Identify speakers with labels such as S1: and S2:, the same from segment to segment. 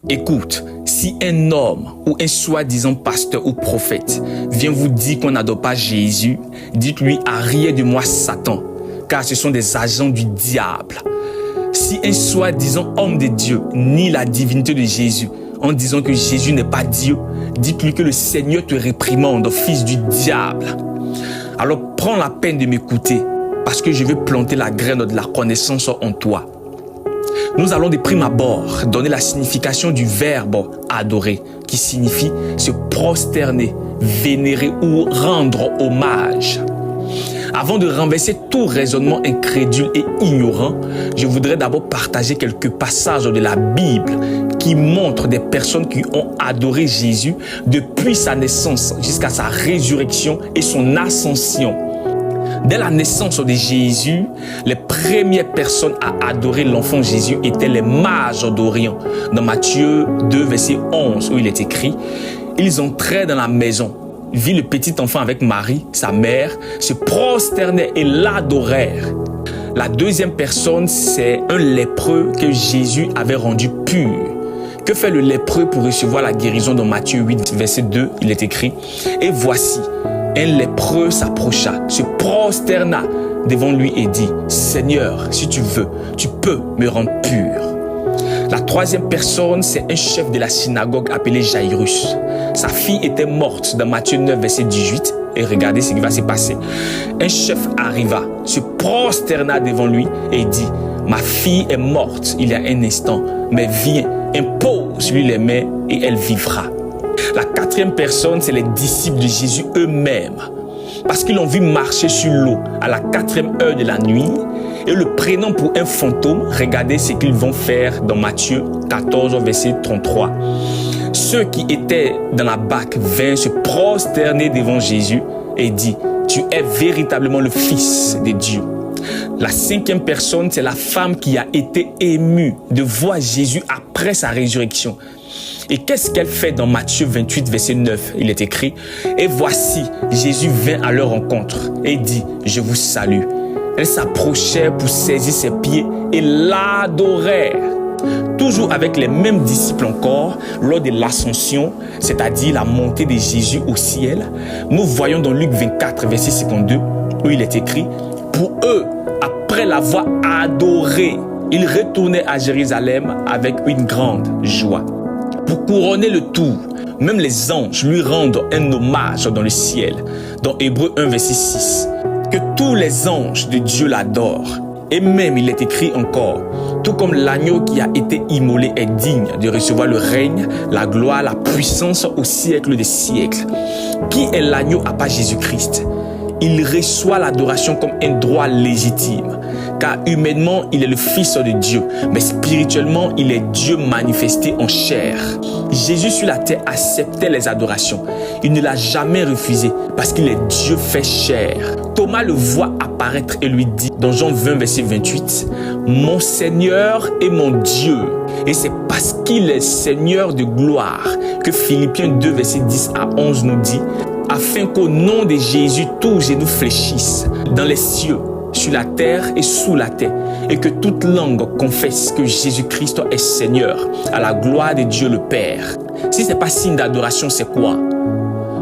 S1: Écoute, si un homme ou un soi-disant pasteur ou prophète vient vous dire qu'on n'adore pas Jésus, dites-lui arrière de moi Satan, car ce sont des agents du diable. Si un soi-disant homme de Dieu nie la divinité de Jésus en disant que Jésus n'est pas Dieu, dites-lui que le Seigneur te réprimande, fils du diable. Alors prends la peine de m'écouter parce que je veux planter la graine de la connaissance en toi. Nous allons de prime abord donner la signification du verbe adorer, qui signifie se prosterner, vénérer ou rendre hommage. Avant de renverser tout raisonnement incrédule et ignorant, je voudrais d'abord partager quelques passages de la Bible qui montrent des personnes qui ont adoré Jésus depuis sa naissance jusqu'à sa résurrection et son ascension. Dès la naissance de Jésus, les premières personnes à adorer l'enfant Jésus étaient les mages d'Orient. Dans Matthieu 2, verset 11, où il est écrit « Ils entraient dans la maison, vit le petit enfant avec Marie, sa mère, se prosternaient et l'adorèrent. » La deuxième personne, c'est un lépreux que Jésus avait rendu pur. Que fait le lépreux pour recevoir la guérison? Dans Matthieu 8, verset 2, il est écrit « Et voici, un lépreux s'approcha, se prosterna devant lui et dit « Seigneur, si tu veux, tu peux me rendre pur. » La troisième personne, c'est un chef de la synagogue appelé Jairus. Sa fille était morte dans Matthieu 9, verset 18. Et regardez ce qui va se passer. Un chef arriva, se prosterna devant lui et dit « Ma fille est morte il y a un instant, mais viens, impose-lui les mains et elle vivra. » La quatrième personne, c'est les disciples de Jésus eux-mêmes. Parce qu'ils l'ont vu marcher sur l'eau à la 4e heure de la nuit et le prenant pour un fantôme, regardez ce qu'ils vont faire dans Matthieu 14, verset 33. Ceux qui étaient dans la barque vinrent se prosterner devant Jésus et dit « Tu es véritablement le Fils de Dieu. » La cinquième personne, c'est la femme qui a été émue de voir Jésus après sa résurrection. Et qu'est-ce qu'elle fait dans Matthieu 28, verset 9? Il est écrit « Et voici, Jésus vint à leur rencontre et dit « Je vous salue. » Elle s'approchait pour saisir ses pieds et l'adorèrent. Toujours avec les mêmes disciples encore, lors de l'ascension, c'est-à-dire la montée de Jésus au ciel, nous voyons dans Luc 24, verset 52, où il est écrit « Pour eux, après l'avoir adoré, ils retournaient à Jérusalem avec une grande joie. » Pour couronner le tout, même les anges lui rendent un hommage dans le ciel. Dans Hébreux 1, verset 6, que tous les anges de Dieu l'adorent. Et même il est écrit encore, tout comme l'agneau qui a été immolé est digne de recevoir le règne, la gloire, la puissance au siècle des siècles. Qui est l'agneau à part Jésus-Christ? Il reçoit l'adoration comme un droit légitime, car humainement, il est le Fils de Dieu, mais spirituellement, il est Dieu manifesté en chair. Jésus sur la terre acceptait les adorations. Il ne l'a jamais refusé, parce qu'il est Dieu fait chair. Thomas le voit apparaître et lui dit, dans Jean 20, verset 28, « Mon Seigneur et mon Dieu ». Et c'est parce qu'il est Seigneur de gloire que Philippiens 2, verset 10 à 11 nous dit, afin qu'au nom de Jésus, tous genou fléchissent dans les cieux, sur la terre et sous la terre, et que toute langue confesse que Jésus-Christ est Seigneur, à la gloire de Dieu le Père. Si ce n'est pas signe d'adoration, c'est quoi?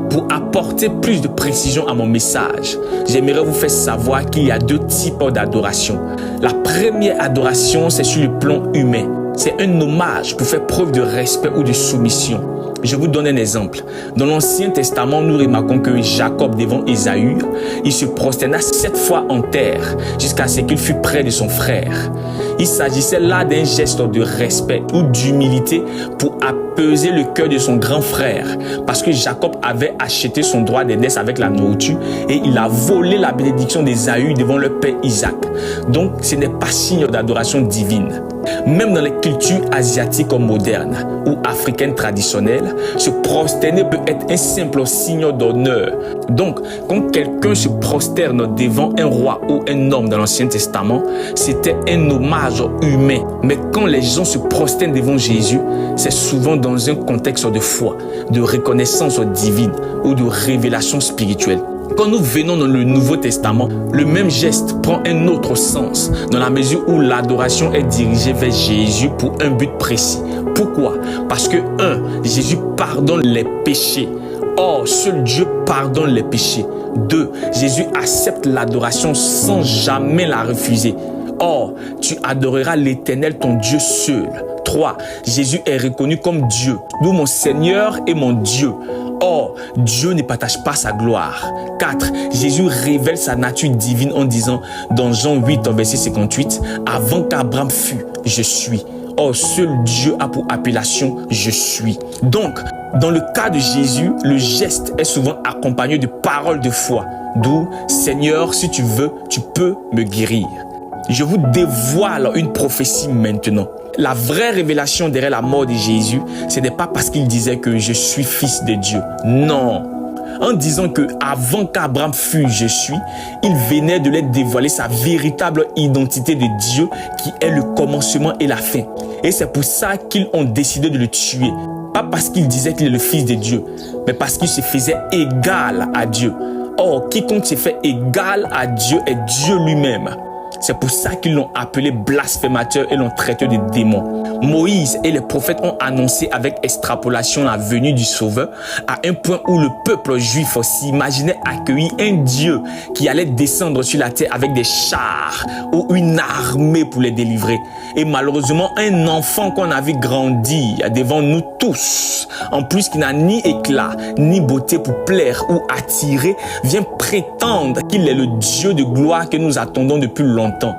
S1: Pour apporter plus de précision à mon message, j'aimerais vous faire savoir qu'il y a deux types d'adoration. La première adoration, c'est sur le plan humain. C'est un hommage pour faire preuve de respect ou de soumission. Je vous donne un exemple. Dans l'Ancien Testament, nous remarquons que Jacob, devant Ésaü, il se prosterna 7 fois en terre jusqu'à ce qu'il fût près de son frère. Il s'agissait là d'un geste de respect ou d'humilité pour apaiser le cœur de son grand frère, parce que Jacob avait acheté son droit d'aînesse avec la nourriture et il a volé la bénédiction d'Ésaü devant le père Isaac. Donc, ce n'est pas signe d'adoration divine. Même dans les cultures asiatiques modernes ou africaines traditionnelles, se prosterner peut être un simple signe d'honneur. Donc, quand quelqu'un se prosterne devant un roi ou un homme dans l'Ancien Testament, c'était un hommage humain. Mais quand les gens se prosternent devant Jésus, c'est souvent dans un contexte de foi, de reconnaissance divine ou de révélation spirituelle. Quand nous venons dans le Nouveau Testament, le même geste prend un autre sens dans la mesure où l'adoration est dirigée vers Jésus pour un but précis. Pourquoi? Parce que 1. Jésus pardonne les péchés. Or, seul Dieu pardonne les péchés. 2. Jésus accepte l'adoration sans jamais la refuser. Or, tu adoreras l'Éternel ton Dieu seul. 3. Jésus est reconnu comme Dieu, d'où mon Seigneur et mon Dieu. Or, Dieu ne partage pas sa gloire. 4. Jésus révèle sa nature divine en disant dans Jean 8, verset 58, « Avant qu'Abraham fût, je suis. Or, seul Dieu a pour appellation « Je suis ». Donc, dans le cas de Jésus, le geste est souvent accompagné de paroles de foi, d'où « Seigneur, si tu veux, tu peux me guérir ». Je vous dévoile une prophétie maintenant. La vraie révélation derrière la mort de Jésus, ce n'est pas parce qu'il disait que je suis fils de Dieu. Non. En disant que avant qu'Abraham fût, je suis, il venait de leur dévoiler sa véritable identité de Dieu qui est le commencement et la fin. Et c'est pour ça qu'ils ont décidé de le tuer. Pas parce qu'il disait qu'il est le fils de Dieu, mais parce qu'il se faisait égal à Dieu. Or, quiconque se fait égal à Dieu est Dieu lui-même. C'est pour ça qu'ils l'ont appelé blasphémateur et l'ont traité de démon. Moïse et les prophètes ont annoncé avec extrapolation la venue du Sauveur à un point où le peuple juif s'imaginait accueillir un Dieu qui allait descendre sur la terre avec des chars ou une armée pour les délivrer. Et malheureusement, un enfant qu'on a vu grandir devant nous tous, en plus qui n'a ni éclat ni beauté pour plaire ou attirer, vient prétendre qu'il est le Dieu de gloire que nous attendons depuis longtemps.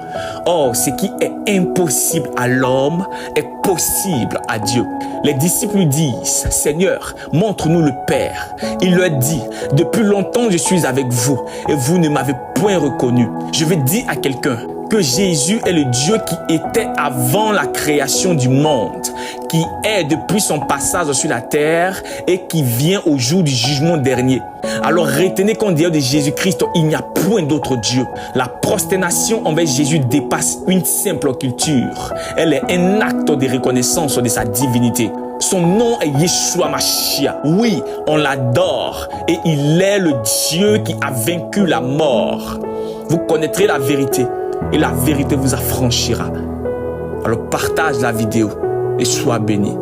S1: Or, ce qui est impossible à l'homme est possible à Dieu. Les disciples disent, Seigneur, montre-nous le Père. Il leur dit, depuis longtemps je suis avec vous et vous ne m'avez point reconnu. Je vais dire à quelqu'un que Jésus est le Dieu qui était avant la création du monde, qui est depuis son passage sur la terre et qui vient au jour du jugement dernier. Alors retenez qu'en dehors de Jésus-Christ, il n'y a point d'autre Dieu. La prosternation envers Jésus dépasse une simple culture. Elle est un acte de reconnaissance de sa divinité. Son nom est Yeshua Mashiach. Oui, on l'adore et il est le Dieu qui a vaincu la mort. Vous connaîtrez la vérité et la vérité vous affranchira. Alors partage la vidéo et sois béni.